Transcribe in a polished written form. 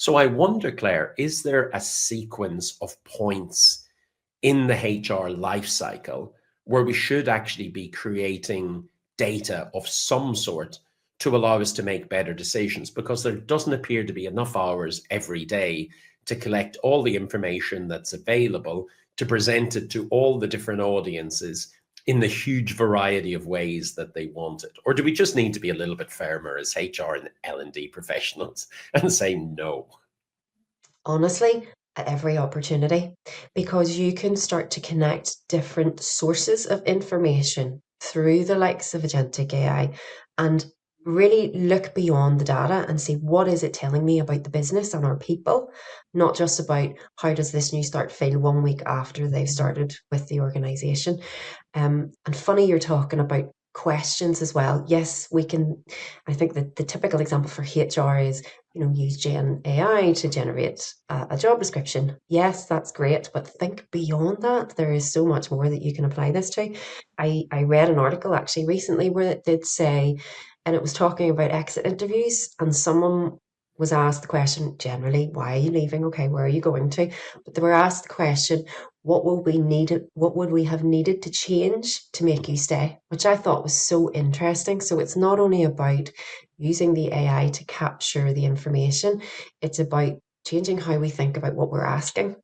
So I wonder, Claire, is there a sequence of points in the HR life cycle where we should actually be creating data of some sort to allow us to make better decisions? Because there doesn't appear to be enough hours every day to collect all the information that's available, to present it to all the different audiences in the huge variety of ways that they want it. Or do we just need to be a little bit firmer as HR and L&D professionals and say no? Honestly, at every opportunity, because you can start to connect different sources of information through the likes of agentic AI and really look beyond the data and see what is it telling me about the business and our people, not just about how does this new start feel 1 week after they've started with the organization. And funny you're talking about questions as well. Yes, we can. I think that the typical example for HR is, use Gen AI to generate a job description. Yes, that's great, but think beyond that. There is so much more that you can apply this to. I read an article actually recently where it did say, and it was talking about exit interviews, and someone was asked the question generally, why are you leaving? Okay, where are you going to? But they were asked the question, what would we have needed to change to make you stay? Which I thought was so interesting. So it's not only about using the AI to capture the information, it's about changing how we think about what we're asking.